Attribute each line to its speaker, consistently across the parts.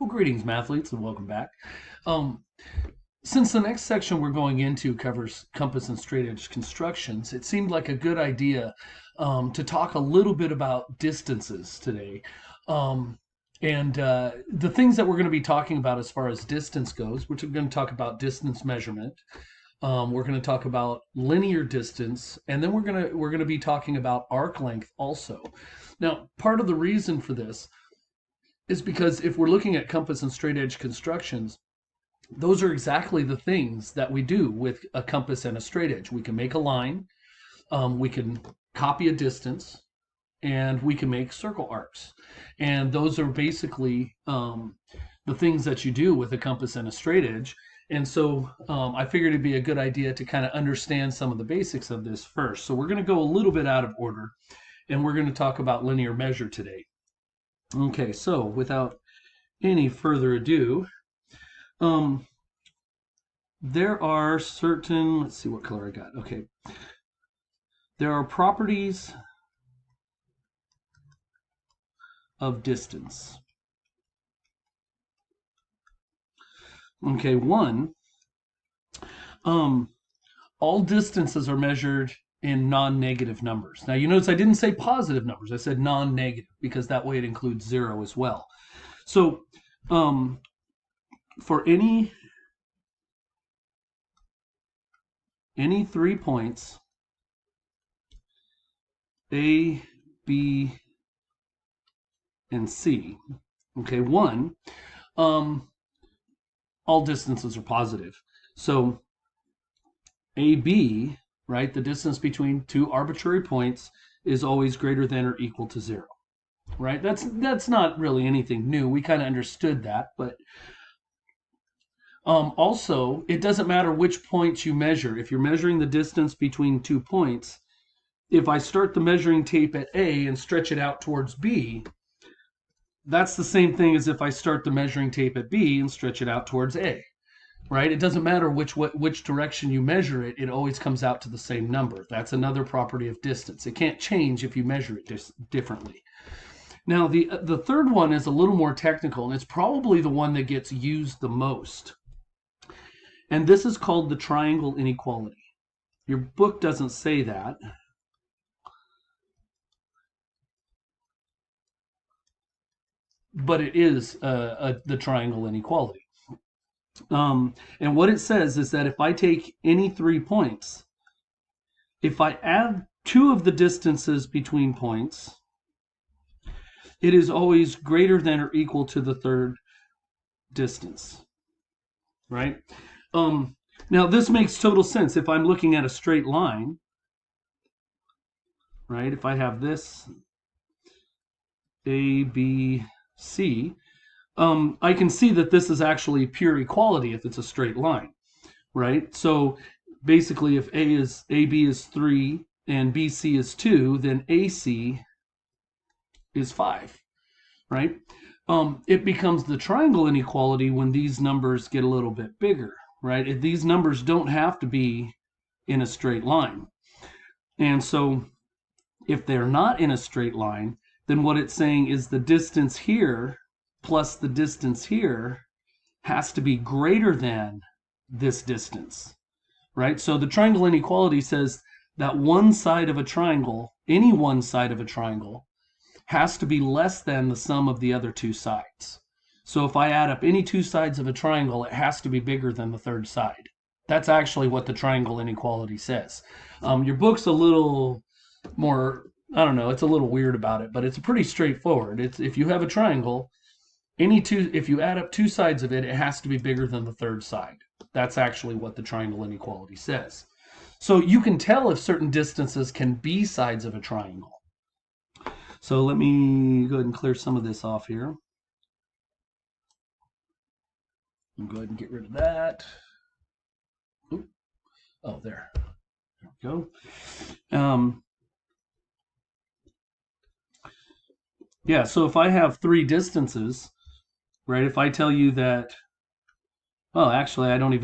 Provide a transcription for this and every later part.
Speaker 1: Well, greetings, mathletes, and welcome back. Um, since the next section we're going into covers compass and straight edge constructions, it seemed like a good idea to talk a little bit about distances today. And the things that we're going to be talking about as far as distance goes, we're going to talk about distance measurement. We're going to talk about linear distance, and then we're going to be talking about arc length also. Now, part of the reason for this is because if we're looking at compass and straight edge constructions, those are exactly the things that we do with a compass and a straight edge. We can make a line, we can copy a distance, and we can make circle arcs. And those are basically the things that you do with a compass and a straight edge. And so I figured it'd be a good idea to kind of understand some of the basics of this first. So we're going to go a little bit out of order, and we're going to talk about linear measure today. Okay, so without any further ado, there are certain, let's see what color I got. Okay. There are properties of distance. Okay, one, all distances are measured in non-negative numbers. Now you notice I didn't say positive numbers. I said non-negative because that way it includes 0 as well. So for any 3 points, A, B, and C, okay, one, all distances are positive. So AB, right, the distance between two arbitrary points is always greater than or equal to 0, right? That's not really anything new. We kind of understood that, but also, it doesn't matter which points you measure. If you're measuring the distance between 2 points, if I start the measuring tape at A and stretch it out towards B, that's the same thing as if I start the measuring tape at B and stretch it out towards A, right? It doesn't matter which direction you measure it, it always comes out to the same number. That's another property of distance. It can't change if you measure it differently. Now, the third one is a little more technical, and it's probably the one that gets used the most. And this is called the triangle inequality. Your book doesn't say that. But it is the triangle inequality. And what it says is that if I take any 3 points, if I add 2 of the distances between points, it is always greater than or equal to the third distance, right? Now, this makes total sense. If I'm looking at a straight line, right, if I have this A, B, C, I can see that this is actually pure equality if it's a straight line, right? So basically, if AB is 3 and BC is 2, then AC is 5, right? It becomes the triangle inequality when these numbers get a little bit bigger, right? These numbers don't have to be in a straight line. And so if they're not in a straight line, then what it's saying is the distance here plus the distance here has to be greater than this distance, right? So the triangle inequality says that one side of a triangle, any one side of a triangle, has to be less than the sum of the other two sides. So if I add up any two sides of a triangle, it has to be bigger than the third side. That's actually what the triangle inequality says. Your book's a little more, I don't know, it's a little weird about it, but it's pretty straightforward. It's if you have a triangle, if you add up two sides of it, it has to be bigger than the third side. That's actually what the triangle inequality says. So you can tell if certain distances can be sides of a triangle. So let me go ahead and clear some of this off here. I'll go ahead and get rid of that. Oop. Oh, there. There we go. Yeah, so if I have 3 distances, right, if I tell you that, well, actually, I shouldn't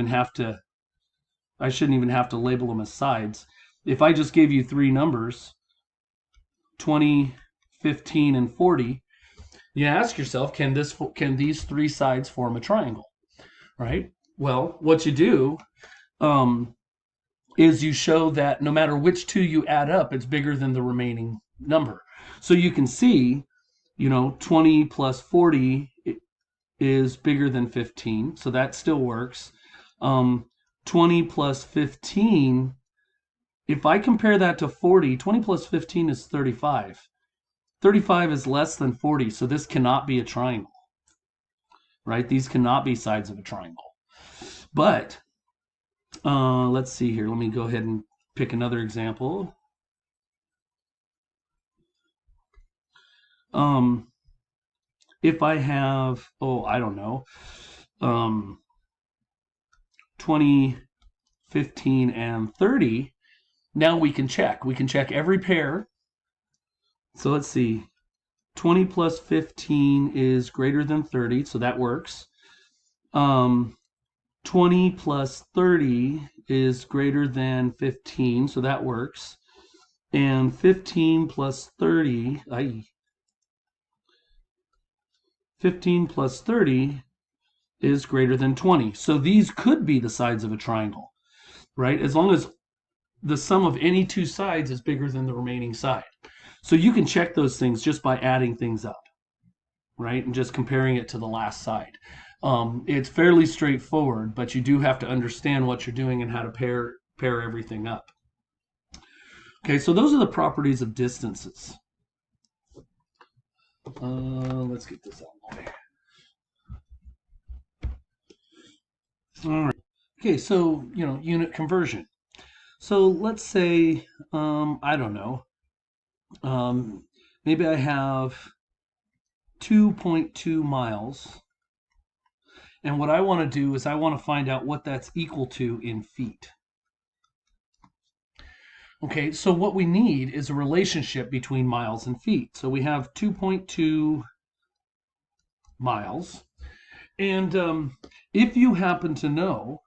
Speaker 1: even have to label them as sides. If I just gave you 3 numbers, 20, 15, and 40, you ask yourself, can these three sides form a triangle, right? Well, what you do is you show that no matter which two you add up, it's bigger than the remaining number. So you can see, 20 plus 40 is bigger than 15, so that still works. 20 plus 15, if I compare that to 40, 20 plus 15 is 35. 35 is less than 40, so this cannot be a triangle, right? These cannot be sides of a triangle. But let's see here. Let me go ahead and pick another example. If I have, I don't know, 20, 15, and 30, now we can check. We can check every pair. So let's see. 20 plus 15 is greater than 30, so that works. 20 plus 30 is greater than 15, so that works. And 15 plus 30, 15 plus 30 is greater than 20. So these could be the sides of a triangle, right? As long as the sum of any two sides is bigger than the remaining side. So you can check those things just by adding things up, right? And just comparing it to the last side. It's fairly straightforward, but you do have to understand what you're doing and how to pair everything up. Okay, so those are the properties of distances. Let's get this out of the way. All right. Okay, so, unit conversion. So let's say, I don't know, maybe I have 2.2 miles. And what I want to do is I want to find out what that's equal to in feet. Okay, so what we need is a relationship between miles and feet. So we have 2.2 miles. And if you happen to know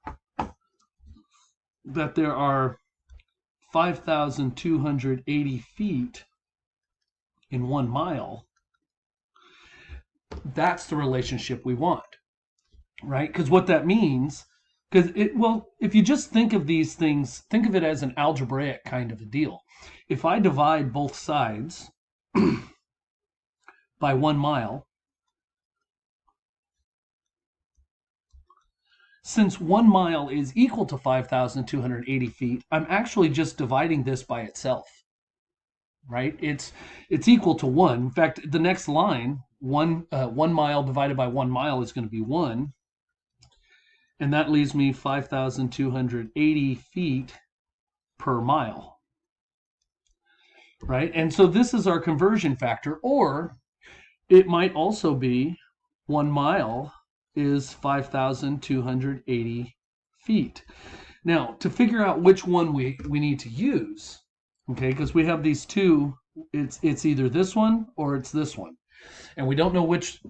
Speaker 1: that there are 5,280 feet in 1 mile, that's the relationship we want, right? Because what that means, if you just think of these things, think of it as an algebraic kind of a deal. If I divide both sides by 1 mile, since 1 mile is equal to 5,280 feet, I'm actually just dividing this by itself, right? It's equal to 1. In fact, the next line, 1 mile divided by 1 mile is going to be 1. And that leaves me 5,280 feet per mile, right? And so this is our conversion factor, or it might also be 1 mile is 5,280 feet. Now, to figure out which one we need to use, okay, because we have these two, it's either this one or it's this one. And we don't know which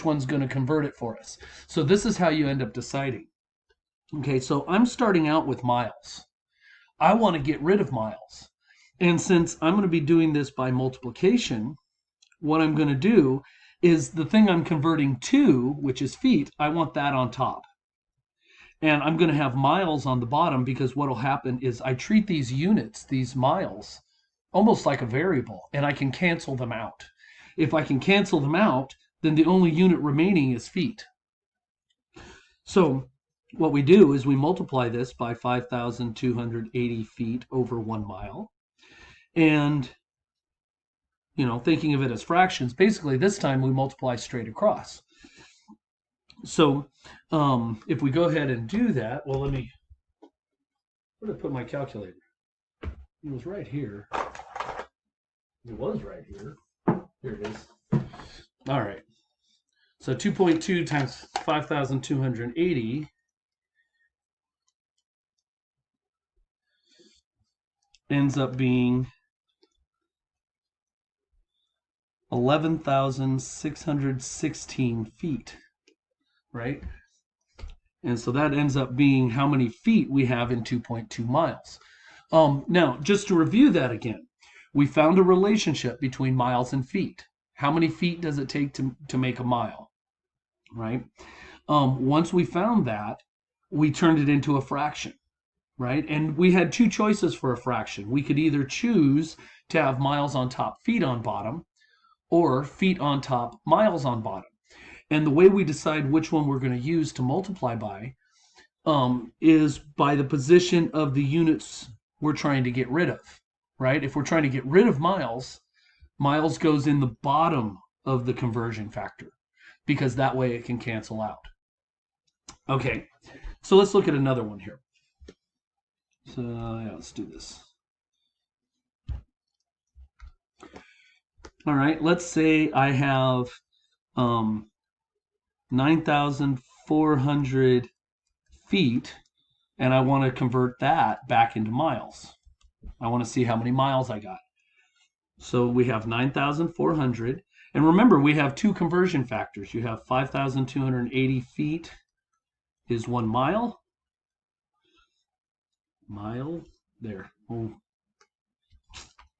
Speaker 1: one's going to convert it for us. So this is how you end up deciding. Okay, so I'm starting out with miles. I want to get rid of miles. And since I'm going to be doing this by multiplication, what I'm going to do is the thing I'm converting to, which is feet, I want that on top. And I'm going to have miles on the bottom, because what will happen is I treat these units, these miles, almost like a variable, and I can cancel them out. If I can cancel them out, then the only unit remaining is feet. So what we do is we multiply this by 5,280 feet over 1 mile. And, thinking of it as fractions, basically this time we multiply straight across. So if we go ahead and do that, well, where did I put my calculator? It was right here. It was right here. Here it is. All right. So 2.2 times 5,280 ends up being 11,616 feet, right? And so that ends up being how many feet we have in 2.2 miles. Now, just to review that again, we found a relationship between miles and feet. How many feet does it take to make a mile, right? Once we found that, we turned it into a fraction, right? And we had two choices for a fraction. We could either choose to have miles on top, feet on bottom, or feet on top, miles on bottom. And the way we decide which one we're going to use to multiply by is by the position of the units we're trying to get rid of, right? If we're trying to get rid of miles, miles goes in the bottom of the conversion factor because that way it can cancel out. Okay, so let's look at another one here. So yeah, let's do this. All right, let's say I have 9,400 feet, and I want to convert that back into miles. I want to see how many miles I got. So we have 9,400. And remember, we have two conversion factors. You have 5,280 feet is 1 mile. Mile, there. Oh,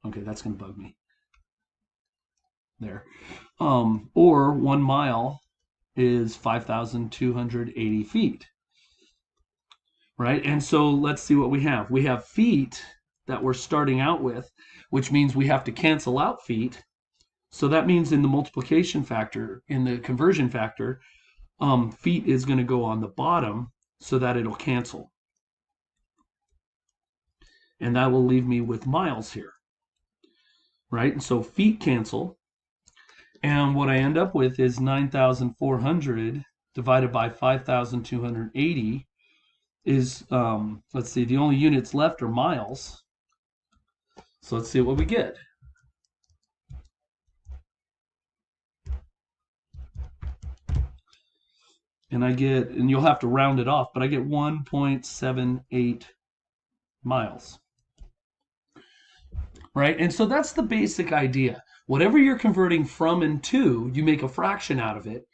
Speaker 1: okay, that's going to bug me. There. Or 1 mile is 5,280 feet. Right? And so let's see what we have. We have feet that we're starting out with, which means we have to cancel out feet. So that means in the multiplication factor, in the conversion factor, feet is going to go on the bottom so that it'll cancel. And that will leave me with miles here. Right? And so feet cancel. And what I end up with is 9,400 divided by 5,280 is, let's see, the only units left are miles. So let's see what we get. And I get, and you'll have to round it off, but I get 1.78 miles. Right? And so that's the basic idea. Whatever you're converting from and to, you make a fraction out of it.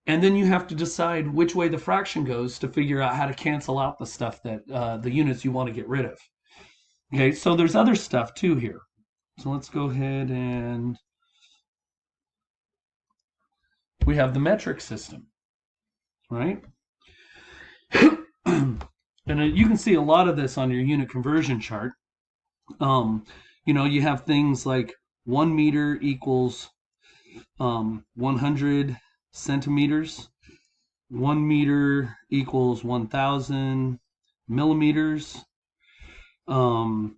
Speaker 1: And then you have to decide which way the fraction goes to figure out how to cancel out the stuff that, the units you want to get rid of. Okay, so there's other stuff too here. So let's go ahead and we have the metric system, right? And you can see a lot of this on your unit conversion chart. You know, you have things like 1 meter equals 100 centimeters. 1 meter equals 1,000 millimeters. 1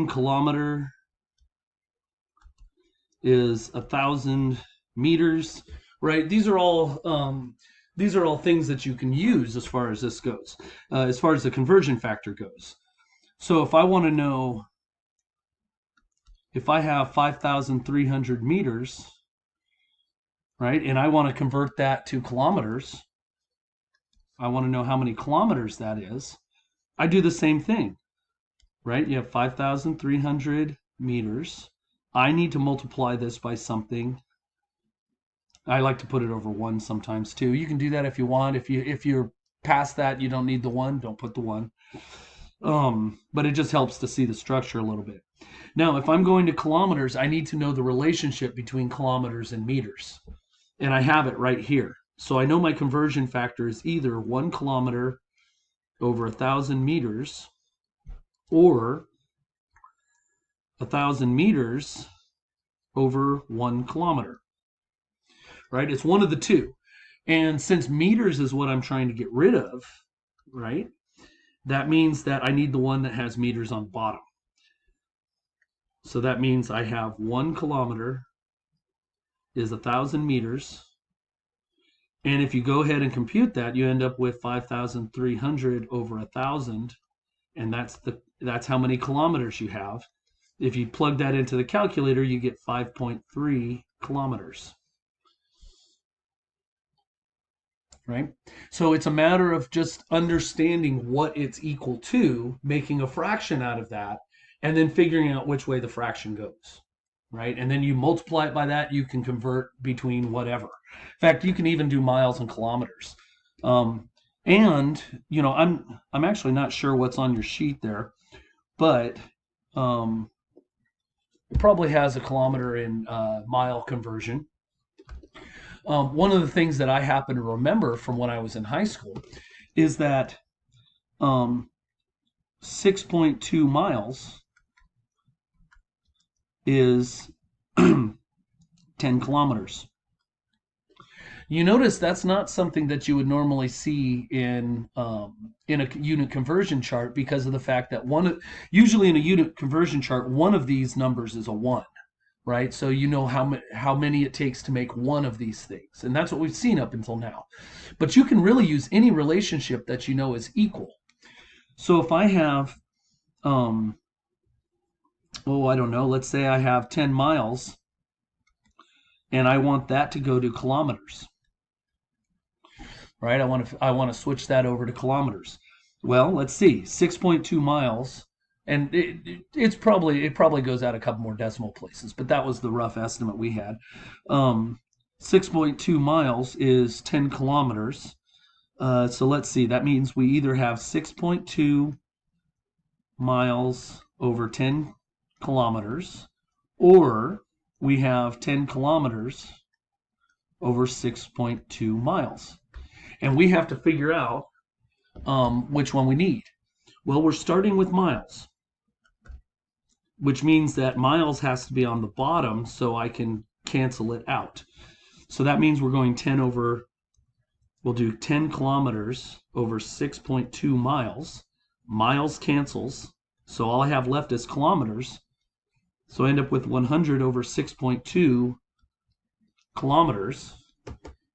Speaker 1: kilometer is 1,000 meters, right? These are all things that you can use as far as this goes, as far as the conversion factor goes. So if I want to know, if I have 5,300 meters, right, and I want to convert that to kilometers, I want to know how many kilometers that is, I do the same thing, right? You have 5,300 meters. I need to multiply this by something. I like to put it over 1 sometimes too. You can do that if you want. If you're past that, you don't need the 1, don't put the 1. But it just helps to see the structure a little bit. Now, if I'm going to kilometers, I need to know the relationship between kilometers and meters. And I have it right here. So I know my conversion factor is either 1 kilometer over 1,000 meters or 1,000 meters over 1 kilometer. Right? It's one of the two. And since meters is what I'm trying to get rid of, right? That means that I need the one that has meters on the bottom. So that means I have 1 kilometer is 1,000 meters. And if you go ahead and compute that, you end up with 5,300 over 1,000. And that's how many kilometers you have. If you plug that into the calculator, you get 5.3 kilometers. Right? So it's a matter of just understanding what it's equal to, making a fraction out of that, and then figuring out which way the fraction goes. Right? And then you multiply it by that, you can convert between whatever. In fact, you can even do miles and kilometers. And, you know, I'm actually not sure what's on your sheet there, but It probably has a kilometer in mile conversion. One of the things that I happen to remember from when I was in high school is that um, 6.2 miles is 10 kilometers. You notice that's not something that you would normally see in a unit conversion chart because of the fact that usually in a unit conversion chart, one of these numbers is a one, right? So you know how many it takes to make one of these things, and that's what we've seen up until now. But you can really use any relationship that you know is equal. So if I have, I don't know, let's say I have 10 miles, and I want that to go to kilometers, right? I want to switch that over to kilometers. Well, let's see, 6.2 miles, and it probably goes out a couple more decimal places, but that was the rough estimate we had. 6.2 miles is 10 kilometers. So let's see, that means we either have 6.2 miles over 10 kilometers, or we have 10 kilometers over 6.2 miles. And we have to figure out which one we need. Well, we're starting with miles, which means that miles has to be on the bottom so I can cancel it out. So that means we're going we'll do 10 kilometers over 6.2 miles. Miles cancels, so all I have left is kilometers. So I end up with 100 over 6.2 kilometers.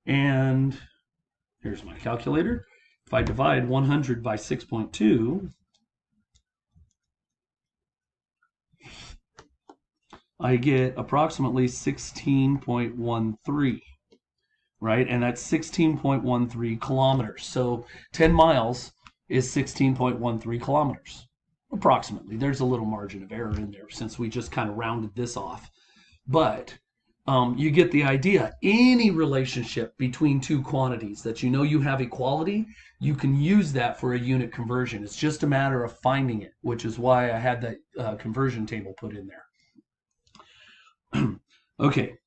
Speaker 1: And here's my calculator. If I divide 100 by 6.2, I get approximately 16.13, right? And that's 16.13 kilometers. So 10 miles is 16.13 kilometers, approximately. There's a little margin of error in there since we just kind of rounded this off. But you get the idea. Any relationship between two quantities that you know you have equality, you can use that for a unit conversion. It's just a matter of finding it, which is why I had that conversion table put in there. Okay,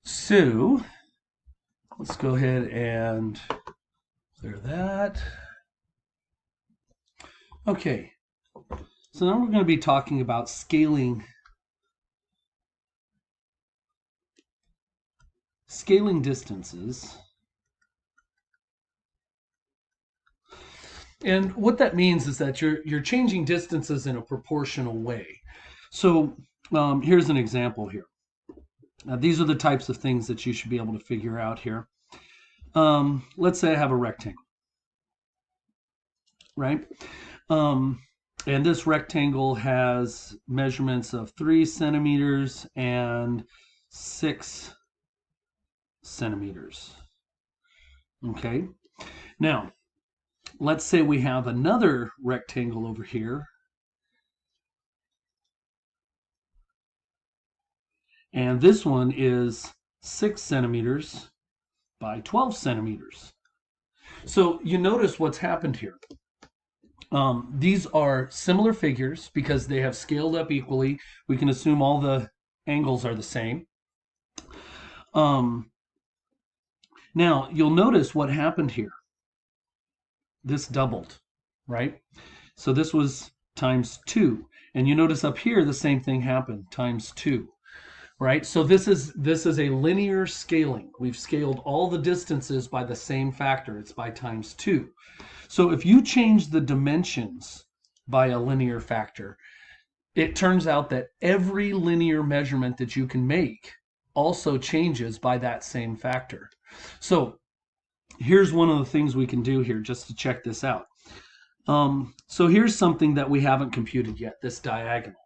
Speaker 1: so let's go ahead and clear that. Okay, so now we're going to be talking about scaling distances. And what that means is that you're changing distances in a proportional way. So here's an example here. Now, these are the types of things that you should be able to figure out here. Let's say I have a rectangle, right? And this rectangle has measurements of 3 centimeters and 6 centimeters. Okay. Now, let's say we have another rectangle over here. And this one is 6 centimeters by 12 centimeters. So you notice what's happened here. These are similar figures because they have scaled up equally. We can assume all the angles are the same. Now, you'll notice what happened here. This doubled, right? So this was times 2. And you notice up here, the same thing happened, times 2. Right? So this is a linear scaling. We've scaled all the distances by the same factor. It's by times 2. So if you change the dimensions by a linear factor, it turns out that every linear measurement that you can make also changes by that same factor. So here's one of the things we can do here just to check this out. So here's something that we haven't computed yet, this diagonal.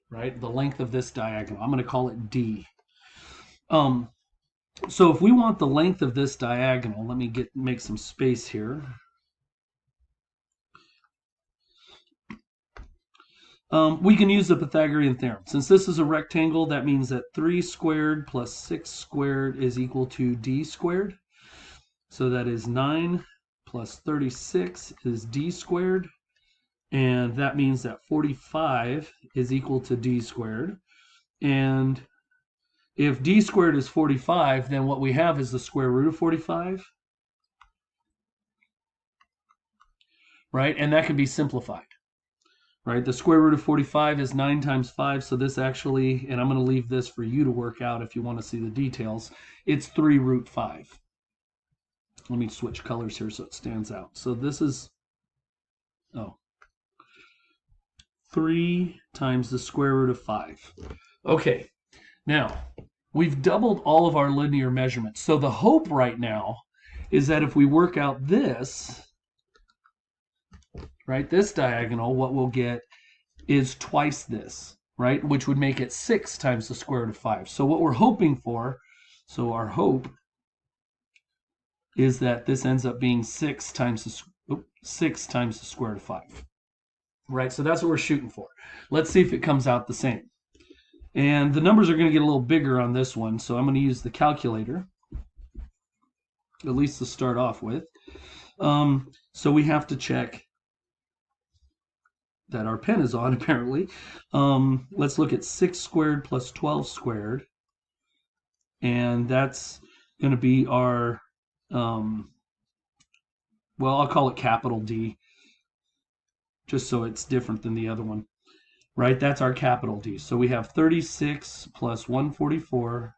Speaker 1: Right? The length of this diagonal. I'm going to call it D. So if we want the length of this diagonal, let me make some space here. We can use the Pythagorean theorem. Since this is a rectangle, that means that 3 squared plus 6 squared is equal to D squared. So that is 9 plus 36 is D squared. And that means that 45 is equal to D squared. And if d squared is 45, then what we have is the square root of 45, right? And that can be simplified, right? The square root of 45 is 9 times 5, so this actually, and I'm going to leave this for you to work out if you want to see the details, it's 3 root 5. Let me switch colors here so it stands out. So this is, 3 times the square root of 5. Okay, now, we've doubled all of our linear measurements. So the hope right now is that if we work out this, right, this diagonal, what we'll get is twice this, right, which would make it 6 times the square root of 5. So what we're hoping for, so our hope is that this ends up being 6 times the square root of 5, right? So that's what we're shooting for. Let's see if it comes out the same. And the numbers are going to get a little bigger on this one, so I'm going to use the calculator, at least to start off with. So we have to check that our pen is on, apparently. Let's look at 6 squared plus 12 squared. And that's going to be our, well, I'll call it capital D, just so it's different than the other one. Right, that's our capital D. So we have 36 plus 144,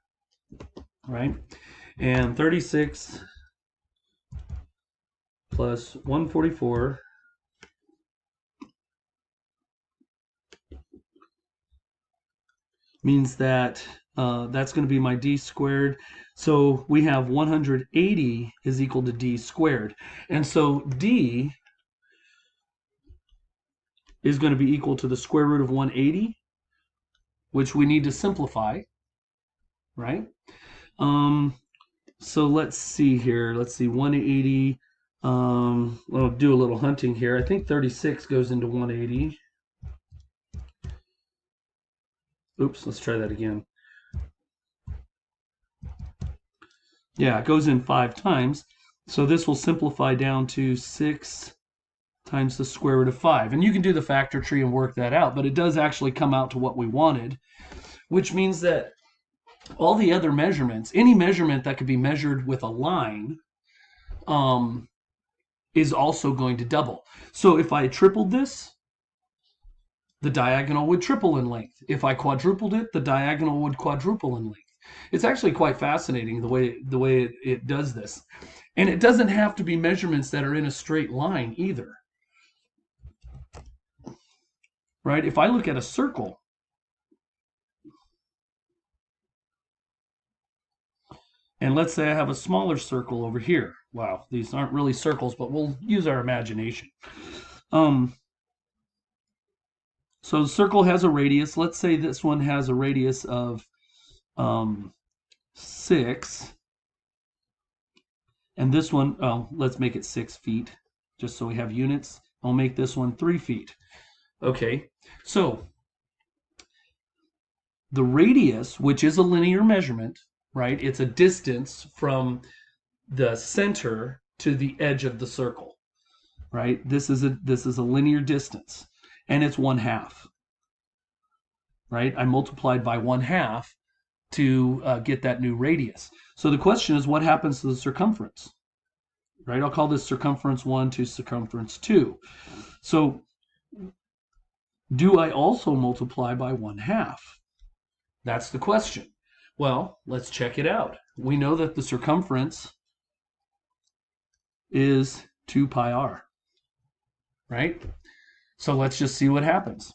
Speaker 1: right? And 36 plus 144 means that that's going to be my D squared. So we have 180 is equal to D squared. And so D is going to be equal to the square root of 180, which we need to simplify, right? So let's see here. Let's see, 180. I'll do a little hunting here. I think 36 goes into 180. Oops, let's try that again. Yeah, it goes in 5 times. So this will simplify down to 6 times the square root of 5. And you can do the factor tree and work that out, but it does actually come out to what we wanted, which means that all the other measurements, any measurement that could be measured with a line, is also going to double. So if I tripled this, the diagonal would triple in length. If I quadrupled it, the diagonal would quadruple in length. It's actually quite fascinating the way it does this. And it doesn't have to be measurements that are in a straight line either. Right? If I look at a circle, and let's say I have a smaller circle over here. Wow, these aren't really circles, but we'll use our imagination. So the circle has a radius. Let's say this one has a radius of 6. And this one, let's make it 6 feet, just so we have units. I'll make this one 3 feet. Okay, so the radius, which is a linear measurement, right? It's a distance from the center to the edge of the circle, right? This is a linear distance, and it's 1/2, right? I multiplied by 1/2 to get that new radius. So the question is, what happens to the circumference, right? I'll call this circumference 1 to circumference 2. So do I also multiply by 1/2? That's the question. Well, let's check it out. We know that the circumference is 2 pi r, right? So let's just see what happens.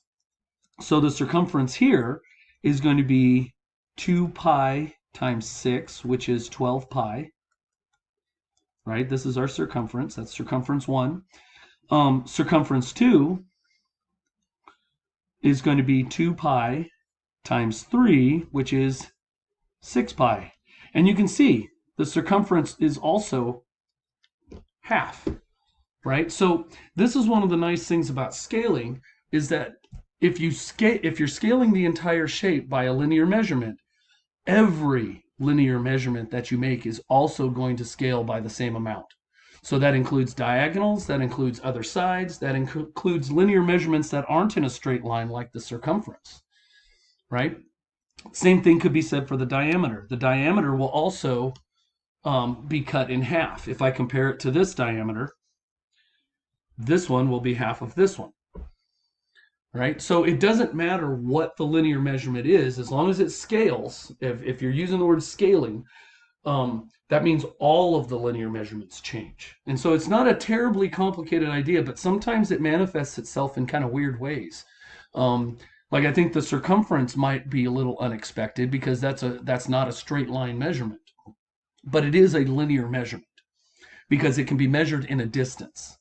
Speaker 1: So the circumference here is going to be 2 pi times 6, which is 12 pi, right? This is our circumference. That's circumference 1. Circumference 2 is going to be 2 pi times 3, which is 6 pi. And you can see the circumference is also half, right? So this is one of the nice things about scaling, is that if you're scaling the entire shape by a linear measurement, every linear measurement that you make is also going to scale by the same amount. So that includes diagonals, that includes other sides, that includes linear measurements that aren't in a straight line like the circumference, right? Same thing could be said for the diameter. The diameter will also be cut in half. If I compare it to this diameter, this one will be half of this one, right? So it doesn't matter what the linear measurement is, as long as it scales. If you're using the word scaling, that means all of the linear measurements change. And so it's not a terribly complicated idea, but sometimes it manifests itself in kind of weird ways. Like I think the circumference might be a little unexpected because that's not a straight line measurement, but it is a linear measurement because it can be measured in a distance.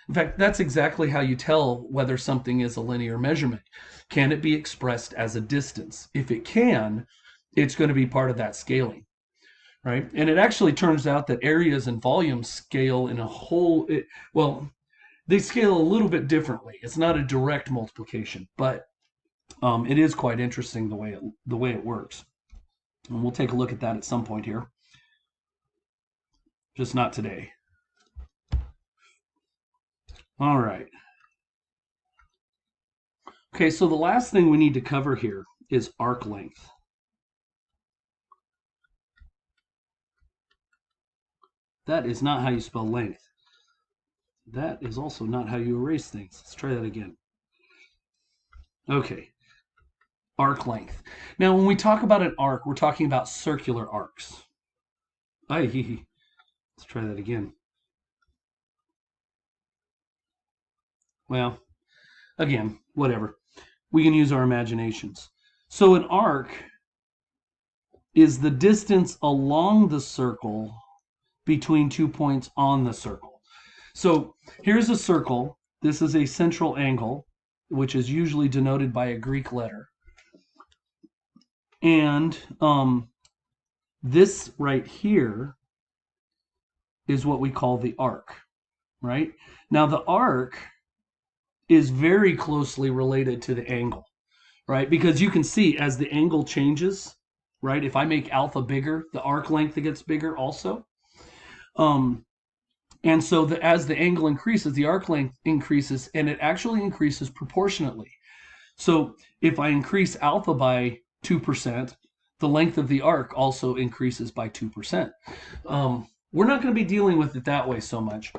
Speaker 1: In fact, that's exactly how you tell whether something is a linear measurement. Can it be expressed as a distance? If it can, it's going to be part of that scaling, right? And it actually turns out that areas and volumes scale in a whole, well, they scale a little bit differently. It's not a direct multiplication, but it is quite interesting the way it works. And we'll take a look at that at some point here. Just not today. All right. Okay, so the last thing we need to cover here is arc length. That is not how you spell length. That is also not how you erase things. Let's try that again. Okay, arc length. Now, when we talk about an arc, we're talking about circular arcs. Let's try that again. Well, again, whatever. We can use our imaginations. So an arc is the distance along the circle between 2 points on the circle. So here's a circle. This is a central angle, which is usually denoted by a Greek letter. And this right here is what we call the arc, right? Now the arc is very closely related to the angle, right? Because you can see as the angle changes, right? If I make alpha bigger, the arc length gets bigger also. And so as the angle increases, the arc length increases, and it actually increases proportionately. So if I increase alpha by 2%, the length of the arc also increases by 2%. We're not going to be dealing with it that way so much,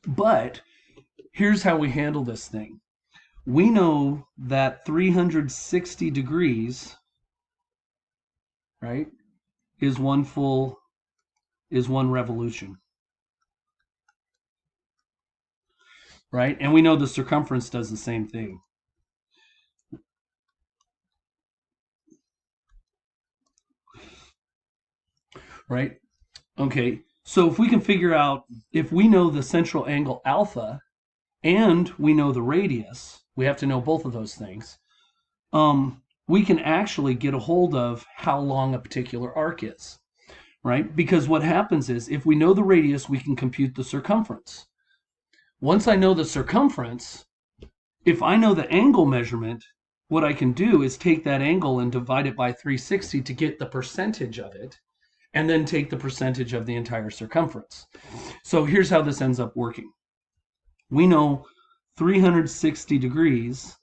Speaker 1: but here's how we handle this thing. We know that 360 degrees, right, is one revolution. Right? And we know the circumference does the same thing. Right? Okay, so if we can figure out, if we know the central angle alpha and we know the radius, we have to know both of those things, we can actually get a hold of how long a particular arc is, right? Because what happens is, if we know the radius, we can compute the circumference. Once I know the circumference, if I know the angle measurement, what I can do is take that angle and divide it by 360 to get the percentage of it, and then take the percentage of the entire circumference. So here's how this ends up working. We know 360 degrees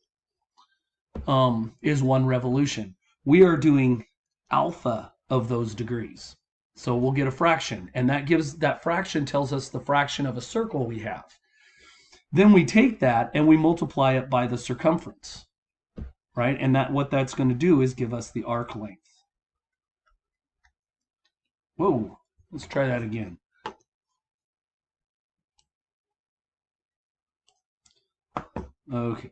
Speaker 1: is one revolution. We are doing alpha of those degrees. So we'll get a fraction, and that fraction tells us the fraction of a circle we have. Then we take that and we multiply it by the circumference, right? And what that's going to do is give us the arc length. Whoa, let's try that again. Okay.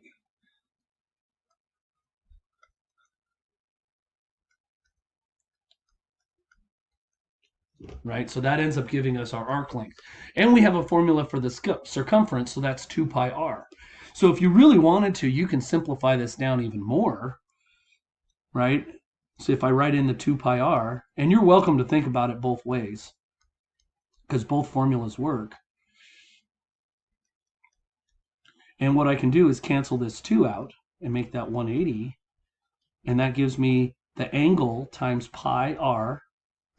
Speaker 1: Right, so that ends up giving us our arc length. And we have a formula for the circumference, so that's 2 pi r. So if you really wanted to, you can simplify this down even more, right? So if I write in the 2 pi r, and you're welcome to think about it both ways, because both formulas work. And what I can do is cancel this 2 out and make that 180, and that gives me the angle times pi r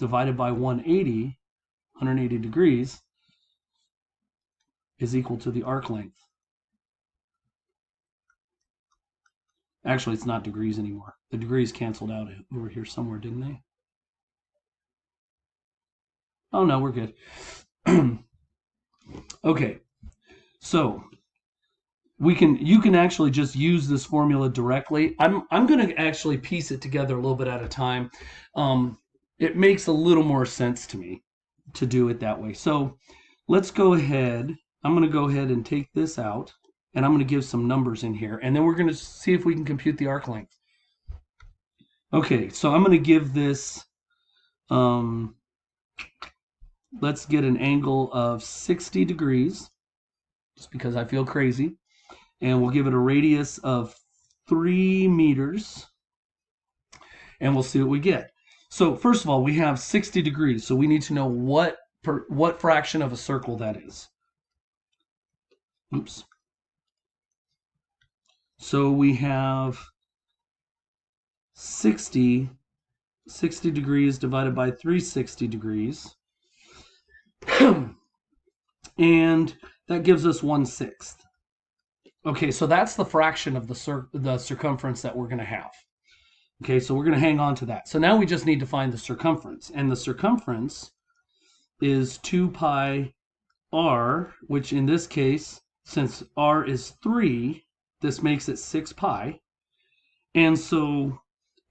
Speaker 1: divided by 180 degrees, is equal to the arc length. Actually, it's not degrees anymore. The degrees canceled out over here somewhere, didn't they? Oh, no, we're good. Okay, so you can actually just use this formula directly. I'm going to actually piece it together a little bit at a time. It makes a little more sense to me to do it that way. So let's go ahead. I'm going to go ahead and take this out, and I'm going to give some numbers in here, and then we're going to see if we can compute the arc length. Okay, so I'm going to give this, let's get an angle of 60 degrees, just because I feel crazy. And we'll give it a radius of 3 meters, and we'll see what we get. So first of all, we have 60 degrees, so we need to know what fraction of a circle that is. Oops. So we have 60 degrees divided by 360 degrees, and that gives us 1/6. Okay, so that's the fraction of the circumference that we're going to have. Okay, so we're going to hang on to that. So now we just need to find the circumference. And the circumference is 2 pi r, which in this case, since r is 3, this makes it 6 pi. And so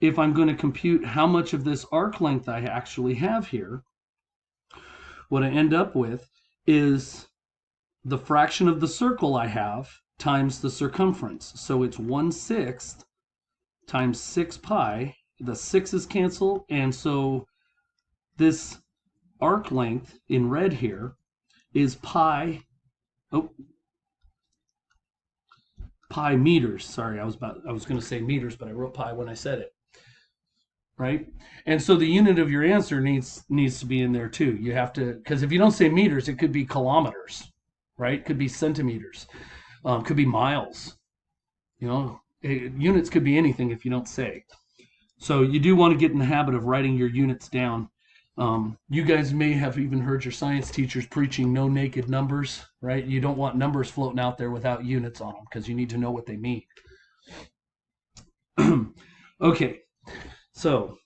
Speaker 1: if I'm going to compute how much of this arc length I actually have here, what I end up with is the fraction of the circle I have times the circumference. So it's 1/6 times 6 pi. The 6's cancel, and so this arc length in red here is pi meters. Sorry, I was going to say meters, but I wrote pi when I said it. Right? And so the unit of your answer needs to be in there too. You have to, because if you don't say meters, it could be kilometers, right? Could be centimeters, could be miles. Units could be anything if you don't say. So you do want to get in the habit of writing your units down. You guys may have even heard your science teachers preaching no naked numbers, right? You don't want numbers floating out there without units on them because you need to know what they mean. Okay, so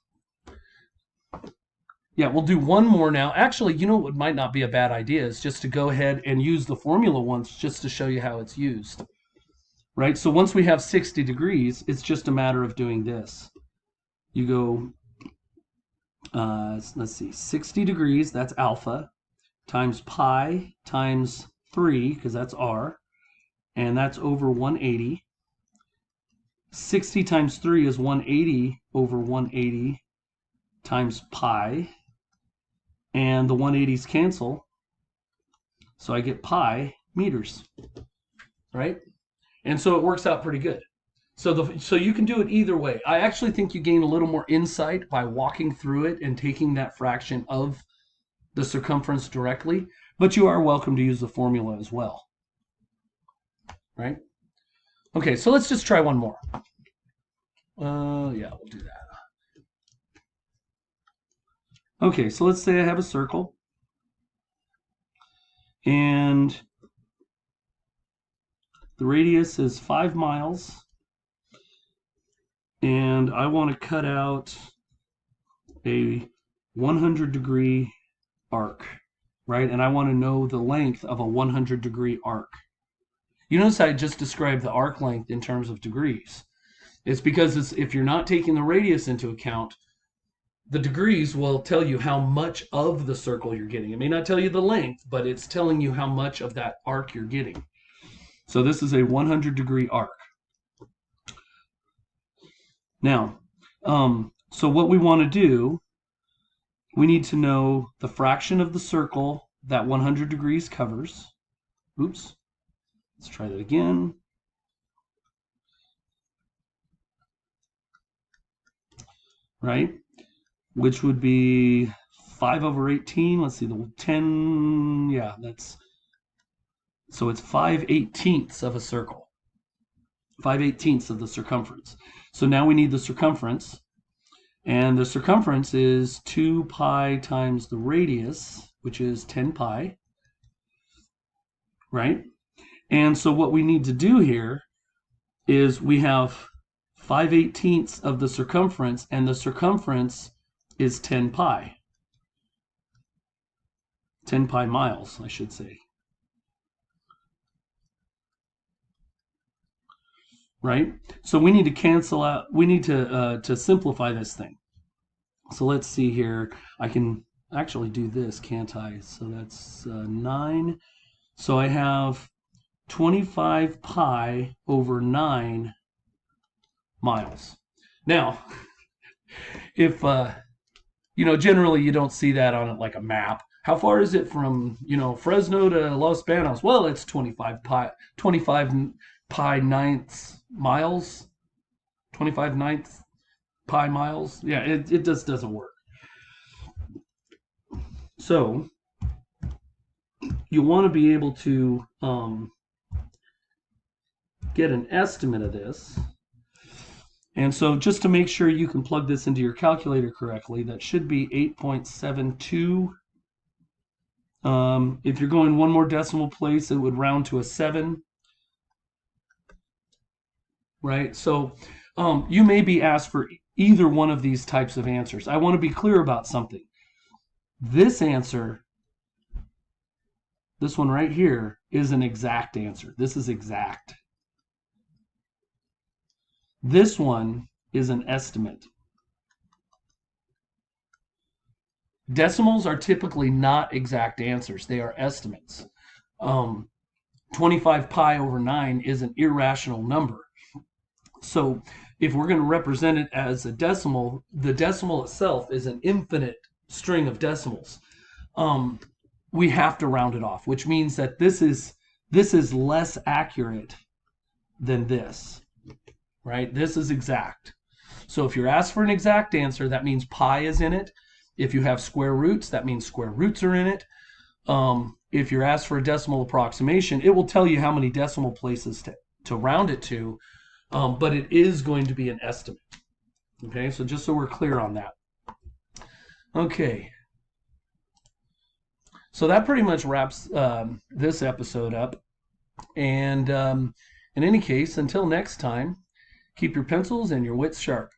Speaker 1: yeah, we'll do one more now. Actually, what might not be a bad idea is just to go ahead and use the formula once just to show you how it's used. Right? So once we have 60 degrees, it's just a matter of doing this. You go, let's see, 60 degrees, that's alpha, times pi times 3, because that's r, and that's over 180. 60 times 3 is 180 over 180 times pi, and the 180s cancel, so I get pi meters, right? And so it works out pretty good. So you can do it either way. I actually think you gain a little more insight by walking through it and taking that fraction of the circumference directly, but you are welcome to use the formula as well, right? Okay, so let's just try one more. Yeah, we'll do that. Okay, so let's say I have a circle, and the radius is 5 miles, and I want to cut out a 100-degree arc, right? And I want to know the length of a 100-degree arc. You notice I just described the arc length in terms of degrees. It's because if you're not taking the radius into account, the degrees will tell you how much of the circle you're getting. It may not tell you the length, but it's telling you how much of that arc you're getting. So this is a 100-degree arc. Now, so what we want to do, we need to know the fraction of the circle that 100 degrees covers. Oops. Let's try that again. Right? Which would be 5 over 18. Let's see, the 10, yeah, so it's 5/18 of a circle. 5/18 of the circumference. So now we need the circumference. And the circumference is 2 pi times the radius, which is 10 pi. Right? And so what we need to do here is we have 5/18 of the circumference, and the circumference is 10 pi. 10 pi miles, I should say. Right? So we need to cancel out, we need to simplify this thing. So let's see here. I can actually do this, can't I? So that's 9. So I have 25 pi over 9 miles. Now, if, generally you don't see that on like a map. How far is it from, Fresno to Los Banos? Well, it's 25 pi ninths miles, 25 ninths pi miles. Yeah, it just doesn't work. So you want to be able to get an estimate of this. And so just to make sure you can plug this into your calculator correctly, that should be 8.72. If you're going one more decimal place, it would round to a 7. Right? So you may be asked for either one of these types of answers. I want to be clear about something. This answer, this one right here, is an exact answer. This is exact. This one is an estimate. Decimals are typically not exact answers. They are estimates. 25 pi over 9 is an irrational number. So if we're going to represent it as a decimal, the decimal itself is an infinite string of decimals. We have to round it off, which means that this is less accurate than this, right? This is exact. So if you're asked for an exact answer, that means pi is in it. If you have square roots, that means square roots are in it. If you're asked for a decimal approximation, it will tell you how many decimal places to round it to, but it is going to be an estimate. Okay, so just so we're clear on that. Okay. So that pretty much wraps this episode up. And in any case, until next time, keep your pencils and your wits sharp.